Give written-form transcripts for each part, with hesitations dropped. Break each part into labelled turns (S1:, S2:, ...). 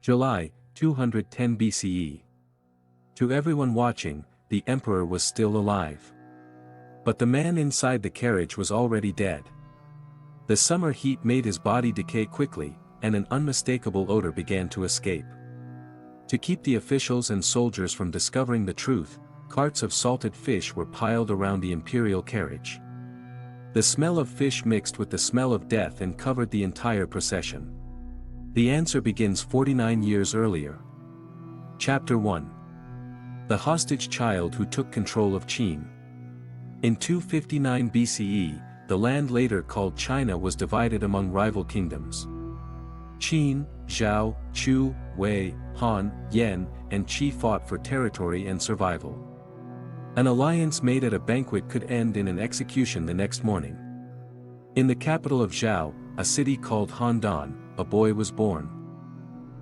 S1: July, 210 BCE. To everyone watching, the emperor was still alive. But the man inside the carriage was already dead. The summer heat made his body decay quickly, and an unmistakable odor began to escape. To keep the officials and soldiers from discovering the truth, carts of salted fish were piled around the imperial carriage. The smell of fish mixed with the smell of death and covered the entire procession. The answer begins 49 years earlier. Chapter 1. The hostage child who took control of Qin. In 259 BCE, the land later called China was divided among rival kingdoms. Qin, Zhao, Chu, Wei, Han, Yan, and Qi fought for territory and survival. An alliance made at a banquet could end in an execution the next morning. In the capital of Zhao, a city called Handan, a boy was born.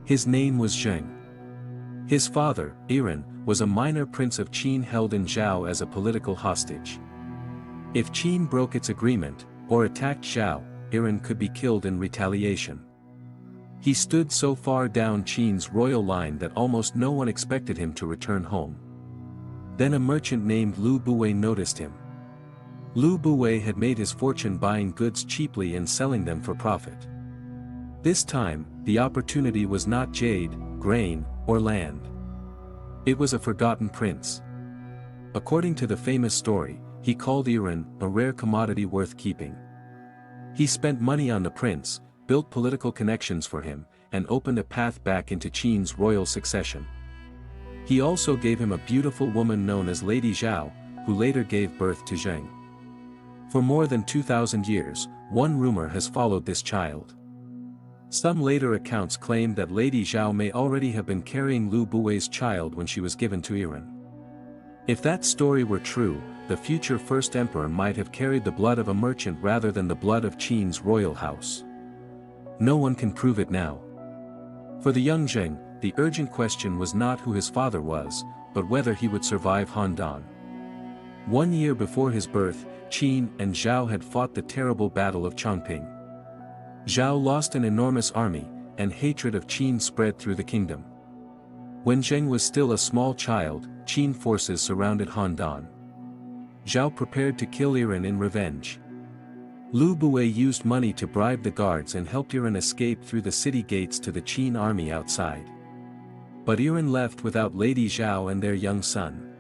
S1: His name was Zheng. His father, Iran, was a minor prince of Qin held in Zhao as a political hostage. If Qin broke its agreement, or attacked Zhao, Iran could be killed in retaliation. He stood so far down Qin's royal line that almost no one expected him to return home. Then a merchant named Lu Buwei noticed him. Lu Buwei had made his fortune buying goods cheaply and selling them for profit. This time, the opportunity was not jade, grain, or land. It was a forgotten prince. According to the famous story, he called Iran a rare commodity worth keeping. He spent money on the prince, built political connections for him, and opened a path back into Qin's royal succession. He also gave him a beautiful woman known as Lady Zhao, who later gave birth to Zheng. For more than 2,000 years, one rumor has followed this child. Some later accounts claim that Lady Zhao may already have been carrying Lu Buwei's child when she was given to Iran. If that story were true, the future first emperor might have carried the blood of a merchant rather than the blood of Qin's royal house. No one can prove it now. For the young Zheng, the urgent question was not who his father was, but whether he would survive Handan. 1 year before his birth, Qin and Zhao had fought the terrible Battle of Chongping. Zhao lost an enormous army, and hatred of Qin spread through the kingdom. When Zheng was still a small child, Qin forces surrounded Handan. Zhao prepared to kill Iran in revenge. Lu Buwei used money to bribe the guards and helped Iran escape through the city gates to the Qin army outside. But Iran left without Lady Zhao and their young son.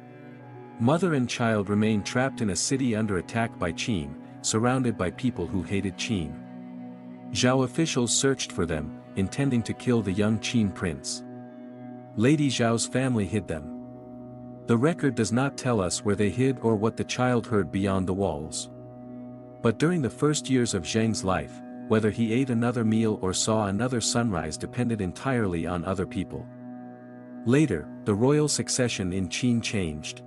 S1: Mother and child remained trapped in a city under attack by Qin, surrounded by people who hated Qin. Zhao officials searched for them, intending to kill the young Qin prince. Lady Zhao's family hid them. The record does not tell us where they hid or what the child heard beyond the walls. But during the first years of Zheng's life, whether he ate another meal or saw another sunrise depended entirely on other people. Later, the royal succession in Qin changed.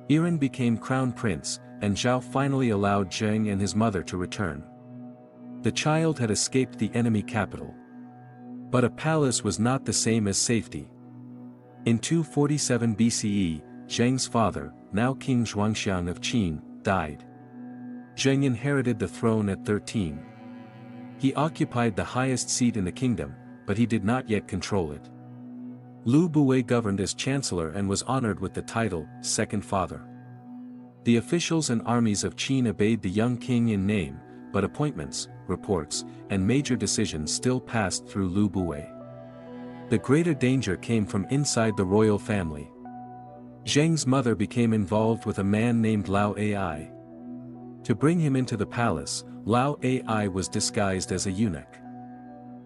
S1: Iran became crown prince, and Zhao finally allowed Zheng and his mother to return. The child had escaped the enemy capital. But a palace was not the same as safety. In 247 BCE, Zheng's father, now King Zhuangxiang of Qin, died. Zheng inherited the throne at 13. He occupied the highest seat in the kingdom, but he did not yet control it. Lu Buwei governed as chancellor and was honored with the title, Second Father. The officials and armies of Qin obeyed the young king in name, but appointments, reports, and major decisions still passed through Lu Buwei. The greater danger came from inside the royal family. Zheng's mother became involved with a man named Lao Ai. To bring him into the palace, Lao Ai was disguised as a eunuch.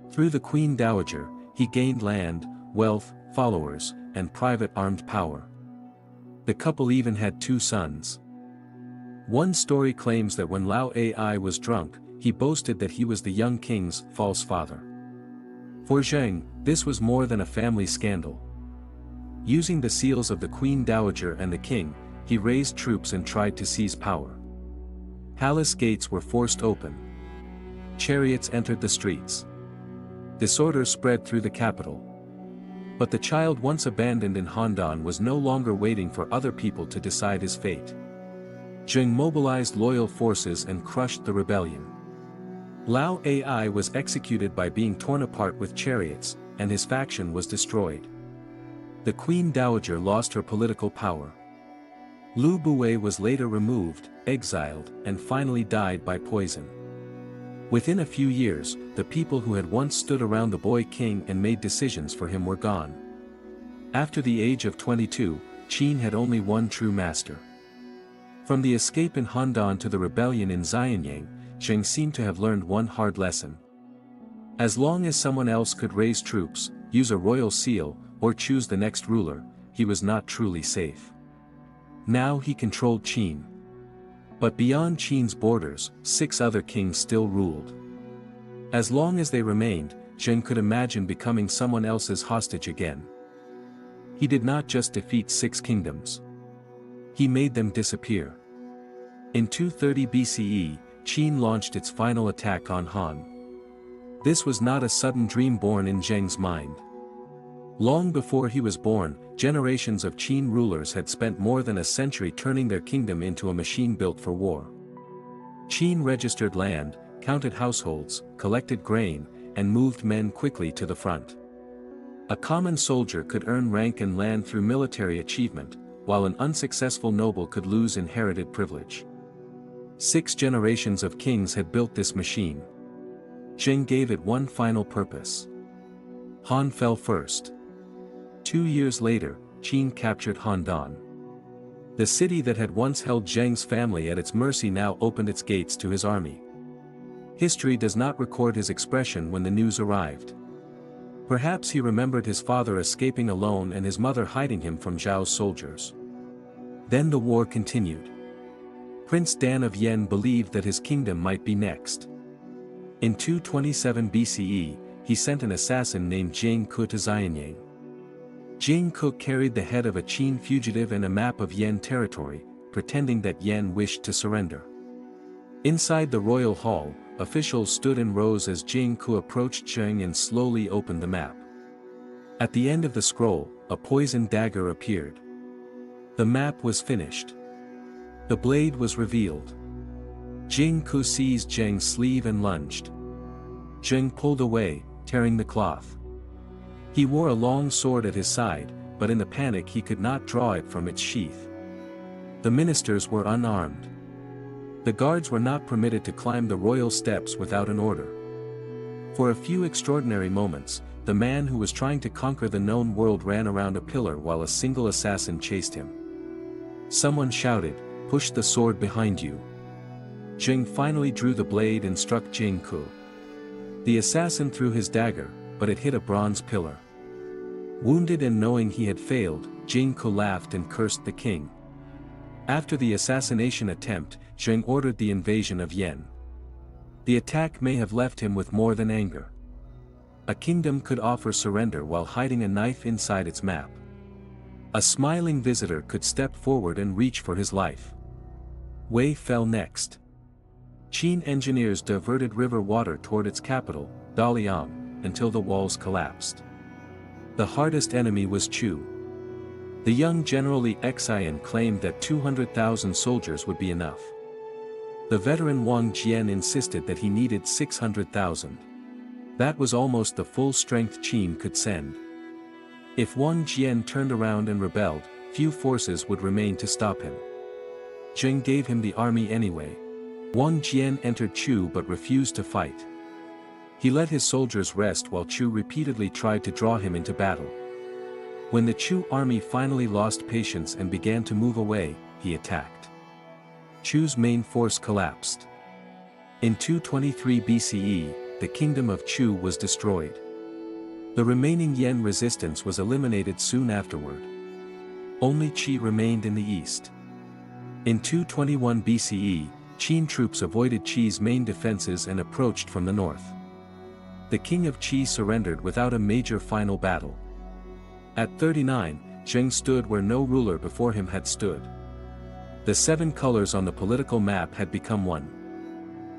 S1: Through the Queen Dowager, he gained land, wealth, followers, and private armed power. The couple even had 2 sons. One story claims that when Lao Ai was drunk, he boasted that he was the young king's false father. For Zheng, this was more than a family scandal. Using the seals of the Queen Dowager and the king, he raised troops and tried to seize power. Palace gates were forced open. Chariots entered the streets. Disorder spread through the capital. But the child once abandoned in Handan was no longer waiting for other people to decide his fate. Zheng mobilized loyal forces and crushed the rebellion. Lao Ai was executed by being torn apart with chariots, and his faction was destroyed. The Queen Dowager lost her political power. Lu Buwei was later removed, exiled, and finally died by poison. Within a few years, the people who had once stood around the boy king and made decisions for him were gone. After the age of 22, Qin had only one true master. From the escape in Handan to the rebellion in Xianyang, Zheng seemed to have learned one hard lesson. As long as someone else could raise troops, use a royal seal, or choose the next ruler, he was not truly safe. Now he controlled Qin. But beyond Qin's borders, 6 other kings still ruled. As long as they remained, Zheng could imagine becoming someone else's hostage again. He did not just defeat 6 kingdoms. He made them disappear. In 230 BCE, Qin launched its final attack on Han. This was not a sudden dream born in Zheng's mind. Long before he was born, generations of Qin rulers had spent more than a century turning their kingdom into a machine built for war. Qin registered land, counted households, collected grain, and moved men quickly to the front. A common soldier could earn rank and land through military achievement, while an unsuccessful noble could lose inherited privilege. 6 generations of kings had built this machine. Zheng gave it one final purpose. Han fell first. 2 years later, Qin captured Handan. The city that had once held Zheng's family at its mercy now opened its gates to his army. History does not record his expression when the news arrived. Perhaps he remembered his father escaping alone and his mother hiding him from Zhao's soldiers. Then the war continued. Prince Dan of Yen believed that his kingdom might be next. In 227 BCE, he sent an assassin named Jing Ke to Xianyang. Jing Ke carried the head of a Qin fugitive and a map of Yen territory, pretending that Yen wished to surrender. Inside the royal hall, officials stood in rows as Jing Ke approached Zheng and slowly opened the map. At the end of the scroll, a poisoned dagger appeared. The map was finished. The blade was revealed. Jing Ke seized Zheng's sleeve and lunged. Zheng pulled away, tearing the cloth. He wore a long sword at his side, but in the panic he could not draw it from its sheath. The ministers were unarmed. The guards were not permitted to climb the royal steps without an order. For a few extraordinary moments, the man who was trying to conquer the known world ran around a pillar while a single assassin chased him. Someone shouted, "Push the sword behind you." Zheng finally drew the blade and struck Jing Ke. The assassin threw his dagger, but it hit a bronze pillar. Wounded and knowing he had failed, Jing Ke laughed and cursed the king. After the assassination attempt, Zheng ordered the invasion of Yen. The attack may have left him with more than anger. A kingdom could offer surrender while hiding a knife inside its map. A smiling visitor could step forward and reach for his life. Wei fell next. Qin engineers diverted river water toward its capital, Daliang, until the walls collapsed. The hardest enemy was Chu. The young General Li Xian claimed that 200,000 soldiers would be enough. The veteran Wang Jian insisted that he needed 600,000. That was almost the full strength Qin could send. If Wang Jian turned around and rebelled, few forces would remain to stop him. Zheng gave him the army anyway. Wang Jian entered Chu but refused to fight. He let his soldiers rest while Chu repeatedly tried to draw him into battle. When the Chu army finally lost patience and began to move away, he attacked. Chu's main force collapsed. In 223 BCE, the kingdom of Chu was destroyed. The remaining Yen resistance was eliminated soon afterward. Only Qi remained in the east. In 221 BCE, Qin troops avoided Qi's main defenses and approached from the north. The king of Qi surrendered without a major final battle. At 39, Zheng stood where no ruler before him had stood. The 7 colors on the political map had become one.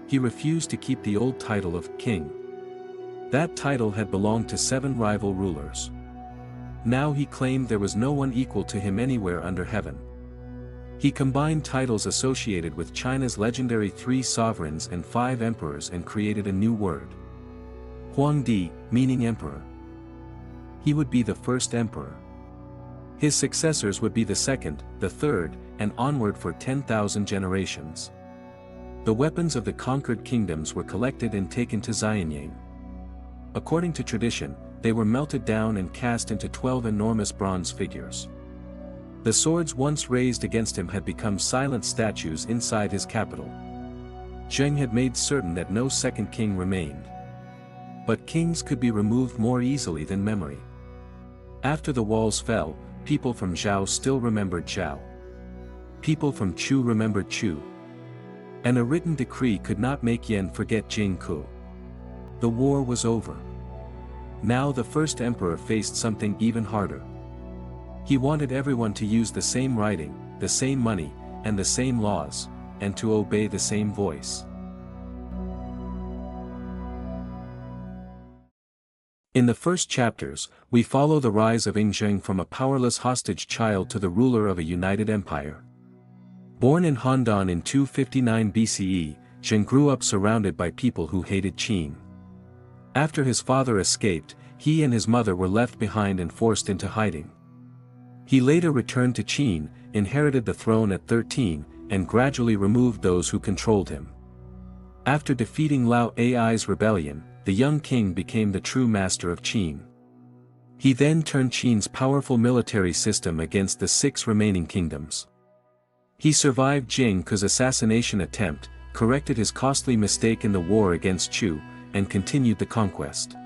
S1: He refused to keep the old title of king. That title had belonged to 7 rival rulers. Now he claimed there was no one equal to him anywhere under heaven. He combined titles associated with China's legendary 3 sovereigns and 5 emperors and created a new word. Huangdi, meaning emperor. He would be the first emperor. His successors would be the second, the third, and onward for 10,000 generations. The weapons of the conquered kingdoms were collected and taken to Xianyang. According to tradition, they were melted down and cast into 12 enormous bronze figures. The swords once raised against him had become silent statues inside his capital. Zheng had made certain that no second king remained. But kings could be removed more easily than memory. After the walls fell, people from Zhao still remembered Zhao. People from Chu remembered Chu. And a written decree could not make Yan forget Jing Ku. The war was over. Now the first emperor faced something even harder. He wanted everyone to use the same writing, the same money, and the same laws, and to obey the same voice. In the first chapters, we follow the rise of Ying Zheng from a powerless hostage child to the ruler of a united empire. Born in Handan in 259 BCE, Zheng grew up surrounded by people who hated Qin. After his father escaped, he and his mother were left behind and forced into hiding. He later returned to Qin, inherited the throne at 13, and gradually removed those who controlled him. After defeating Lao Ai's rebellion, the young king became the true master of Qin. He then turned Qin's powerful military system against the 6 remaining kingdoms. He survived Jing Ke's assassination attempt, corrected his costly mistake in the war against Chu, and continued the conquest.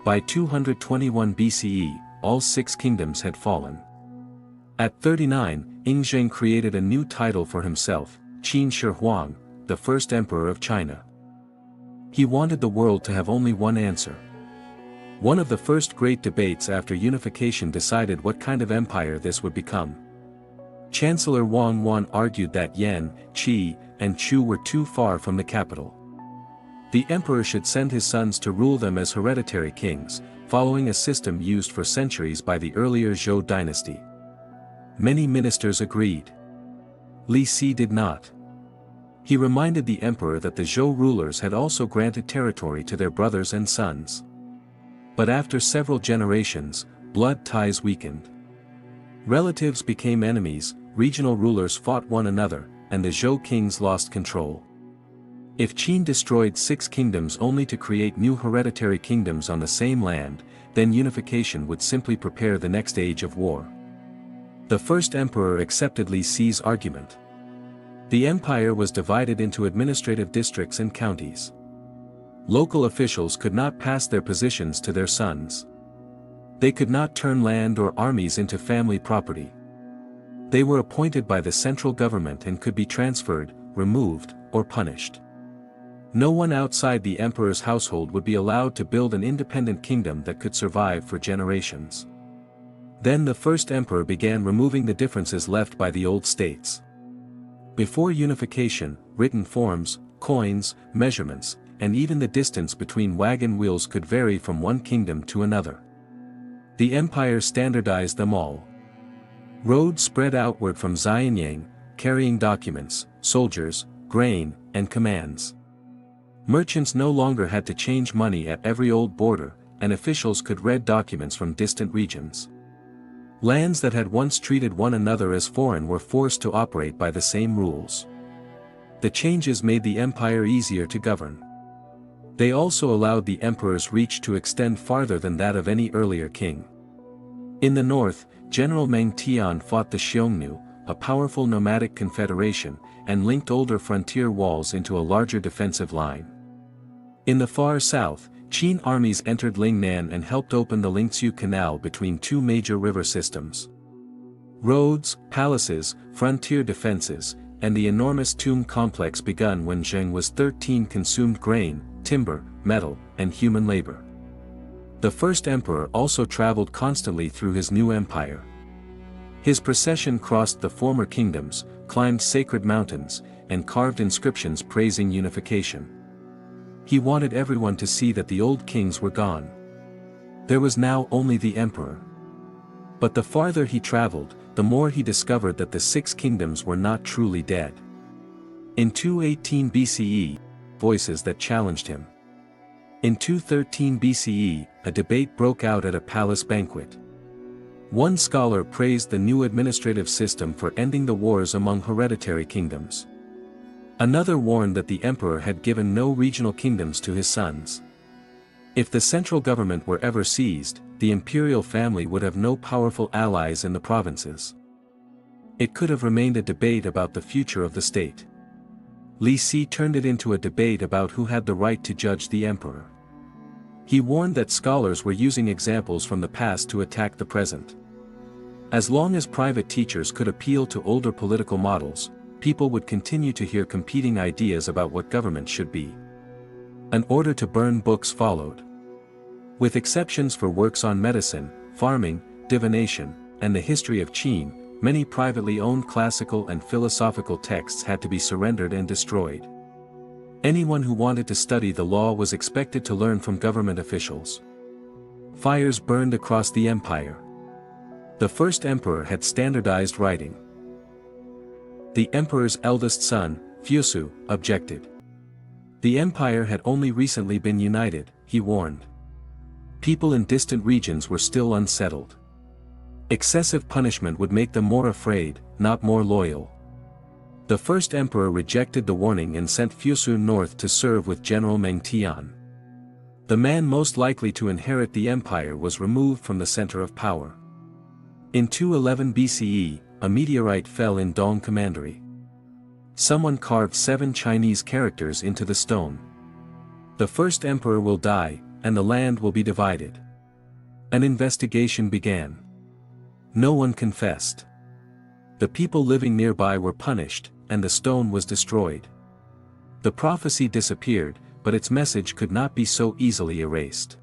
S1: By 221 BCE, all 6 kingdoms had fallen. At 39, Ying Zheng created a new title for himself, Qin Shi Huang, the first emperor of China. He wanted the world to have only one answer. One of the first great debates after unification decided what kind of empire this would become. Chancellor Wang Wan argued that Yan, Qi, and Chu were too far from the capital. The emperor should send his sons to rule them as hereditary kings, following a system used for centuries by the earlier Zhou dynasty. Many ministers agreed. Li Si did not. He reminded the emperor that the Zhou rulers had also granted territory to their brothers and sons. But after several generations, blood ties weakened. Relatives became enemies, regional rulers fought one another, and the Zhou kings lost control. If Qin destroyed 6 kingdoms only to create new hereditary kingdoms on the same land, then unification would simply prepare the next age of war. The first emperor accepted Li Si's argument. The empire was divided into administrative districts and counties. Local officials could not pass their positions to their sons. They could not turn land or armies into family property. They were appointed by the central government and could be transferred, removed, or punished. No one outside the emperor's household would be allowed to build an independent kingdom that could survive for generations. Then the first emperor began removing the differences left by the old states. Before unification, written forms, coins, measurements, and even the distance between wagon wheels could vary from one kingdom to another. The empire standardized them all. Roads spread outward from Xianyang, carrying documents, soldiers, grain, and commands. Merchants no longer had to change money at every old border, and officials could read documents from distant regions. Lands that had once treated one another as foreign were forced to operate by the same rules. The changes made the empire easier to govern. They also allowed the emperor's reach to extend farther than that of any earlier king. In the north, General Meng Tian fought the Xiongnu, a powerful nomadic confederation, and linked older frontier walls into a larger defensive line. In the far south, Qin armies entered Lingnan and helped open the Lingxiu Canal between 2 major river systems. Roads, palaces, frontier defenses, and the enormous tomb complex begun when Zheng was 13 consumed grain, timber, metal, and human labor. The first emperor also traveled constantly through his new empire. His procession crossed the former kingdoms, climbed sacred mountains, and carved inscriptions praising unification. He wanted everyone to see that the old kings were gone. There was now only the emperor. But the farther he traveled, the more he discovered that the 6 kingdoms were not truly dead. In 218 BCE, voices that challenged him. In 213 BCE, a debate broke out at a palace banquet. One scholar praised the new administrative system for ending the wars among hereditary kingdoms. Another warned that the emperor had given no regional kingdoms to his sons. If the central government were ever seized, the imperial family would have no powerful allies in the provinces. It could have remained a debate about the future of the state. Li Si turned it into a debate about who had the right to judge the emperor. He warned that scholars were using examples from the past to attack the present. As long as private teachers could appeal to older political models, people would continue to hear competing ideas about what government should be. An order to burn books followed. With exceptions for works on medicine, farming, divination, and the history of Qin, many privately owned classical and philosophical texts had to be surrendered and destroyed. Anyone who wanted to study the law was expected to learn from government officials. Fires burned across the empire. The first emperor had standardized writing. The emperor's eldest son, Fusu, objected. The empire had only recently been united, he warned. People in distant regions were still unsettled. Excessive punishment would make them more afraid, not more loyal. The first emperor rejected the warning and sent Fusu north to serve with General Meng Tian. The man most likely to inherit the empire was removed from the center of power. In 211 BCE, a meteorite fell in Dong Commandery. Someone carved 7 Chinese characters into the stone. The first emperor will die, and the land will be divided. An investigation began. No one confessed. The people living nearby were punished, and the stone was destroyed. The prophecy disappeared, but its message could not be so easily erased.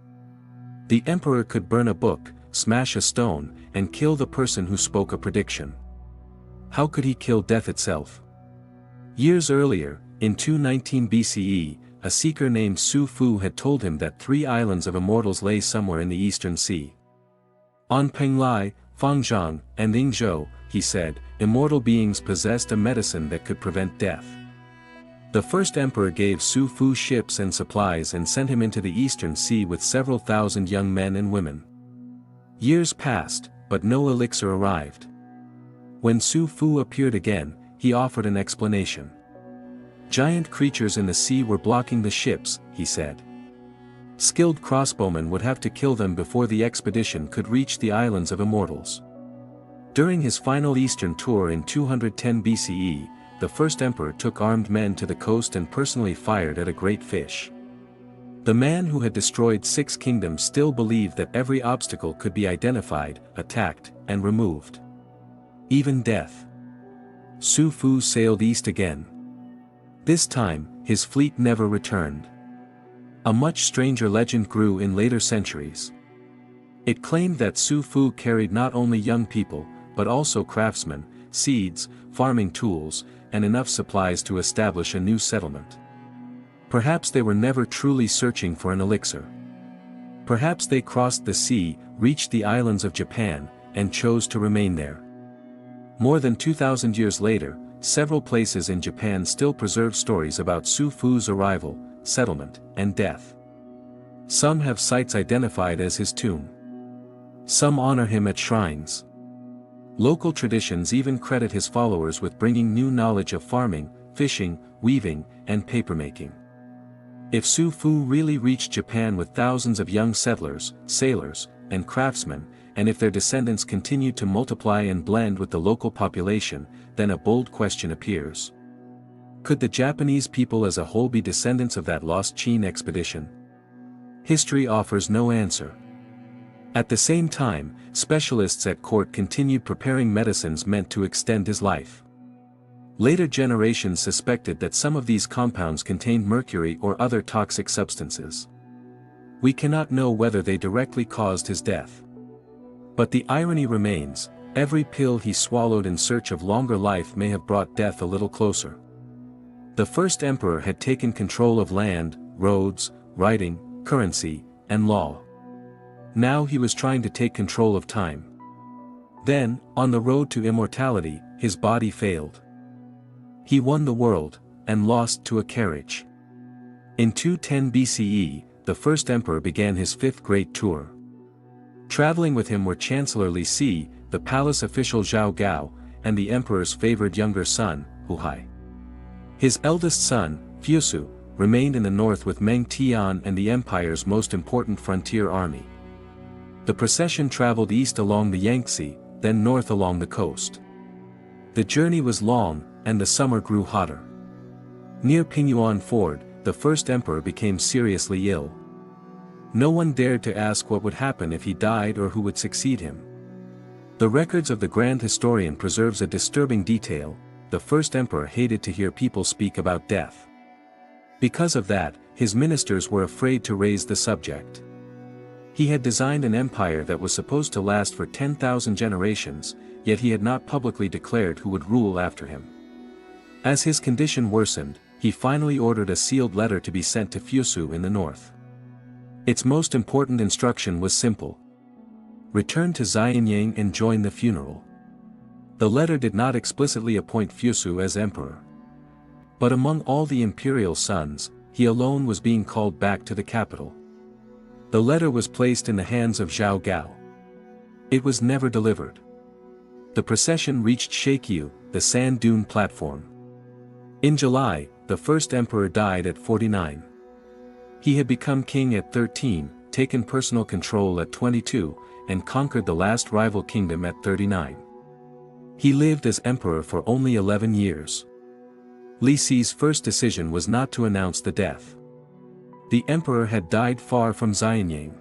S1: The emperor could burn a book, smash a stone, and kill the person who spoke a prediction. How could he kill death itself? Years earlier, in 219 BCE, a seeker named Su Fu had told him that 3 islands of immortals lay somewhere in the eastern sea. On Penglai, Fangzhang, and Yingzhou, he said, immortal beings possessed a medicine that could prevent death. The first emperor gave Su Fu ships and supplies and sent him into the eastern sea with several thousand young men and women. Years passed, but no elixir arrived. When Su Fu appeared again, he offered an explanation. Giant creatures in the sea were blocking the ships, he said. Skilled crossbowmen would have to kill them before the expedition could reach the islands of immortals. During his final eastern tour in 210 BCE, the first emperor took armed men to the coast and personally fired at a great fish. The man who had destroyed 6 kingdoms still believed that every obstacle could be identified, attacked, and removed. Even death. Su Fu sailed east again. This time, his fleet never returned. A much stranger legend grew in later centuries. It claimed that Su Fu carried not only young people, but also craftsmen, seeds, farming tools, and enough supplies to establish a new settlement. Perhaps they were never truly searching for an elixir. Perhaps they crossed the sea, reached the islands of Japan, and chose to remain there. More than 2,000 years later, several places in Japan still preserve stories about Su Fu's arrival, settlement, and death. Some have sites identified as his tomb. Some honor him at shrines. Local traditions even credit his followers with bringing new knowledge of farming, fishing, weaving, and papermaking. If Su Fu really reached Japan with thousands of young settlers, sailors, and craftsmen, and if their descendants continued to multiply and blend with the local population, then a bold question appears. Could the Japanese people as a whole be descendants of that lost Qin expedition? History offers no answer. At the same time, specialists at court continued preparing medicines meant to extend his life. Later generations suspected that some of these compounds contained mercury or other toxic substances. We cannot know whether they directly caused his death. But the irony remains, every pill he swallowed in search of longer life may have brought death a little closer. The first emperor had taken control of land, roads, writing, currency, and law. Now he was trying to take control of time. Then, on the road to immortality, his body failed. He won the world, and lost to a carriage. In 210 BCE, the first emperor began his fifth great tour. Traveling with him were Chancellor Li Si, the palace official Zhao Gao, and the emperor's favored younger son, Hu Hai. His eldest son, Fusu, remained in the north with Meng Tian and the empire's most important frontier army. The procession traveled east along the Yangtze, then north along the coast. The journey was long, and the summer grew hotter. Near Pingyuan Ford, the first emperor became seriously ill. No one dared to ask what would happen if he died or who would succeed him. The records of the grand historian preserves a disturbing detail: the first emperor hated to hear people speak about death. Because of that, his ministers were afraid to raise the subject. He had designed an empire that was supposed to last for 10,000 generations, yet he had not publicly declared who would rule after him. As his condition worsened, he finally ordered a sealed letter to be sent to Fusu in the north. Its most important instruction was simple: return to Xianyang and join the funeral. The letter did not explicitly appoint Fusu as emperor. But among all the imperial sons, he alone was being called back to the capital. The letter was placed in the hands of Zhao Gao. It was never delivered. The procession reached Shaqiu, the sand dune platform. In July, the first emperor died at 49. He had become king at 13, taken personal control at 22, and conquered the last rival kingdom at 39. He lived as emperor for only 11 years. Li Si's first decision was not to announce the death. The emperor had died far from Xianyang.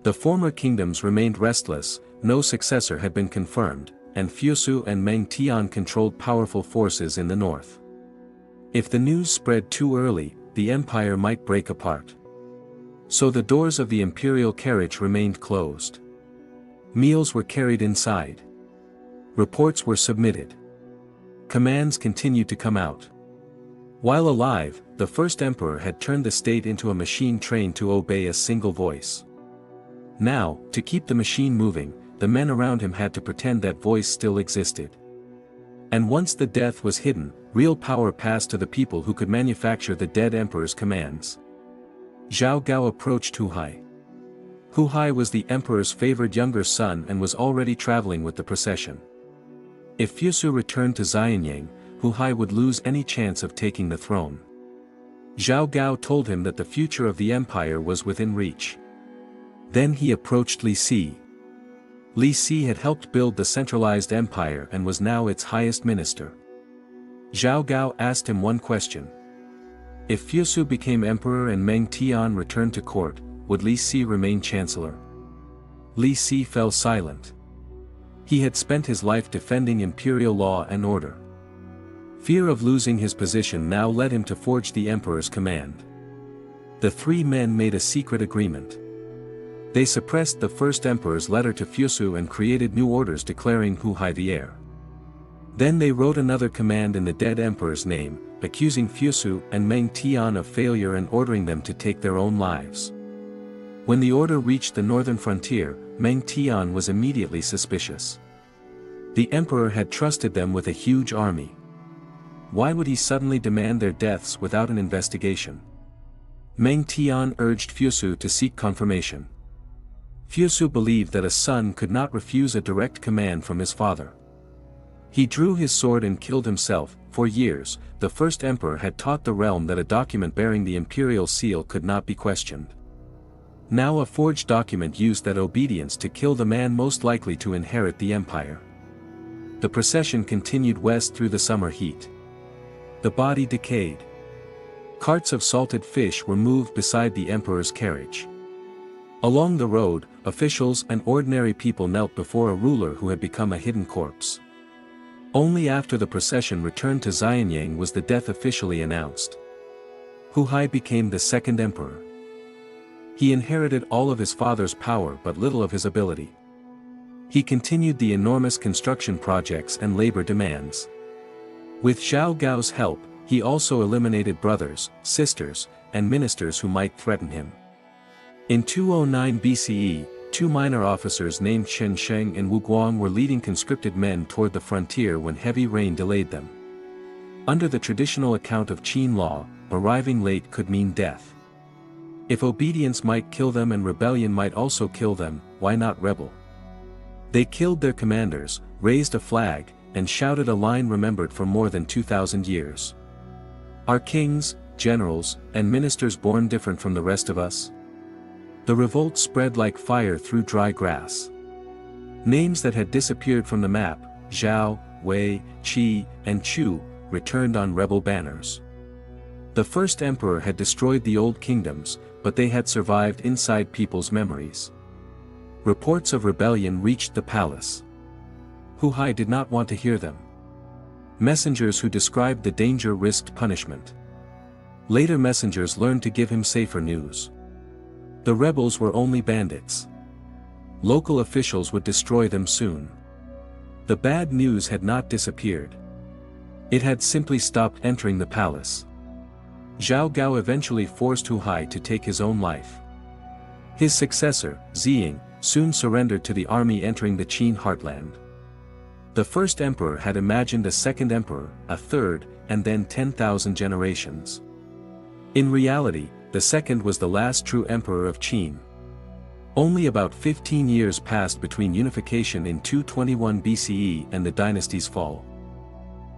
S1: The former kingdoms remained restless, no successor had been confirmed, and Fusu and Meng Tian controlled powerful forces in the north. If the news spread too early, the empire might break apart. So the doors of the imperial carriage remained closed. Meals were carried inside. Reports were submitted. Commands continued to come out. While alive, the first emperor had turned the state into a machine trained to obey a single voice. Now, to keep the machine moving, the men around him had to pretend that voice still existed. And once the death was hidden, real power passed to the people who could manufacture the dead emperor's commands. Zhao Gao approached Hu Hai. Hu Hai was the emperor's favored younger son and was already traveling with the procession. If Fusu returned to Xianyang, Hu Hai would lose any chance of taking the throne. Zhao Gao told him that the future of the empire was within reach. Then he approached Li Si. Li Si had helped build the centralized empire and was now its highest minister. Zhao Gao asked him one question. If Fusu became emperor and Meng Tian returned to court, would Li Si remain chancellor? Li Si fell silent. He had spent his life defending imperial law and order. Fear of losing his position now led him to forge the emperor's command. The three men made a secret agreement. They suppressed the first emperor's letter to Fusu and created new orders declaring Hu Hai the heir. Then they wrote another command in the dead emperor's name, accusing Fusu and Meng Tian of failure and ordering them to take their own lives. When the order reached the northern frontier, Meng Tian was immediately suspicious. The emperor had trusted them with a huge army. Why would he suddenly demand their deaths without an investigation? Meng Tian urged Fusu to seek confirmation. Fusu believed that a son could not refuse a direct command from his father. He drew his sword and killed himself. For years, the first emperor had taught the realm that a document bearing the imperial seal could not be questioned. Now a forged document used that obedience to kill the man most likely to inherit the empire. The procession continued west through the summer heat. The body decayed. Carts of salted fish were moved beside the emperor's carriage. Along the road, officials and ordinary people knelt before a ruler who had become a hidden corpse. Only after the procession returned to Xianyang was the death officially announced. Hu Hai became the second emperor. He inherited all of his father's power but little of his ability. He continued the enormous construction projects and labor demands. With Zhao Gao's help, he also eliminated brothers, sisters, and ministers who might threaten him. In 209 BCE, two minor officers named Chen Sheng and Wu Guang were leading conscripted men toward the frontier when heavy rain delayed them. Under the traditional account of Qin law, arriving late could mean death. If obedience might kill them and rebellion might also kill them, why not rebel? They killed their commanders, raised a flag, and shouted a line remembered for more than 2,000 years. Are kings, generals, and ministers born different from the rest of us? The revolt spread like fire through dry grass. Names that had disappeared from the map, Zhao, Wei, Qi, and Chu, returned on rebel banners. The first emperor had destroyed the old kingdoms, but they had survived inside people's memories. Reports of rebellion reached the palace. Hu Hai did not want to hear them. Messengers who described the danger risked punishment. Later messengers learned to give him safer news. The rebels were only bandits. Local officials would destroy them soon. The bad news had not disappeared. It had simply stopped entering the palace. Zhao Gao eventually forced Hu Hai to take his own life. His successor, Ziying, soon surrendered to the army entering the Qin heartland. The first emperor had imagined a second emperor, a third, and then 10,000 generations. In reality, the second was the last true emperor of Qin. Only about 15 years passed between unification in 221 BCE and the dynasty's fall.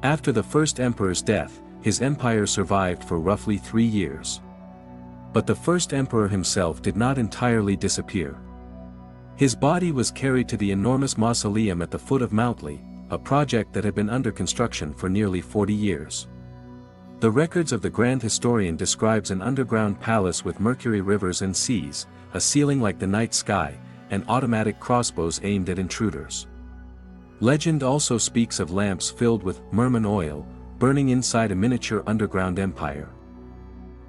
S1: After the first emperor's death, his empire survived for roughly 3 years. But the first emperor himself did not entirely disappear. His body was carried to the enormous mausoleum at the foot of Mount Li, a project that had been under construction for nearly 40 years. The records of the Grand Historian describes an underground palace with mercury rivers and seas, a ceiling like the night sky, and automatic crossbows aimed at intruders. Legend also speaks of lamps filled with merman oil, burning inside a miniature underground empire.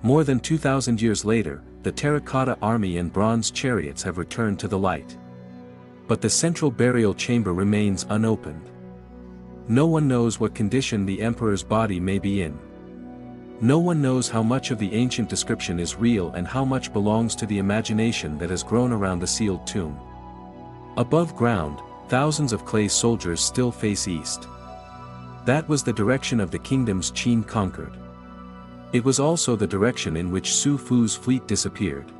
S1: More than 2,000 years later, the terracotta army and bronze chariots have returned to the light. But the central burial chamber remains unopened. No one knows what condition the emperor's body may be in. No one knows how much of the ancient description is real and how much belongs to the imagination that has grown around the sealed tomb. Above ground, thousands of clay soldiers still face east. That was the direction of the kingdoms Qin conquered. It was also the direction in which Su Fu's fleet disappeared.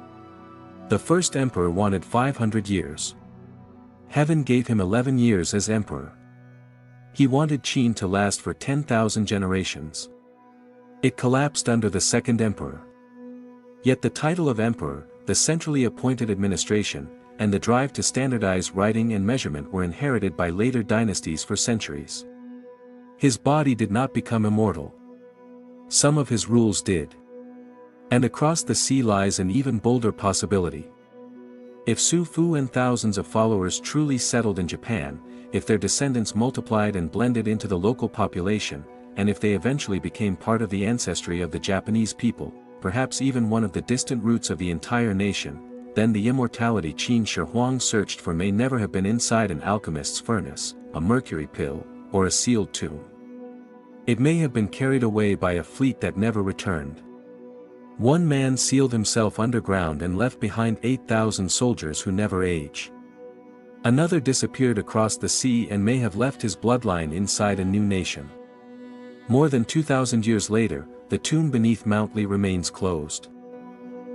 S1: The first emperor wanted 500 years. Heaven gave him 11 years as emperor. He wanted Qin to last for 10,000 generations. It collapsed under the second emperor. Yet the title of emperor, the centrally appointed administration, and the drive to standardize writing and measurement were inherited by later dynasties for centuries. His body did not become immortal. Some of his rules did. And across the sea lies an even bolder possibility. If Su Fu and thousands of followers truly settled in Japan, if their descendants multiplied and blended into the local population, and if they eventually became part of the ancestry of the Japanese people, perhaps even one of the distant roots of the entire nation, then the immortality Qin Shi Huang searched for may never have been inside an alchemist's furnace, a mercury pill, or a sealed tomb. It may have been carried away by a fleet that never returned. One man sealed himself underground and left behind 8,000 soldiers who never age. Another disappeared across the sea and may have left his bloodline inside a new nation. More than 2,000 years later, the tomb beneath Mount Li remains closed.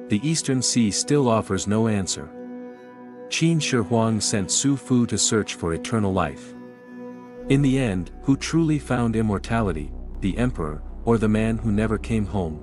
S1: The Eastern Sea still offers no answer. Qin Shi Huang sent Su Fu to search for eternal life. In the end, who truly found immortality, the emperor, or the man who never came home?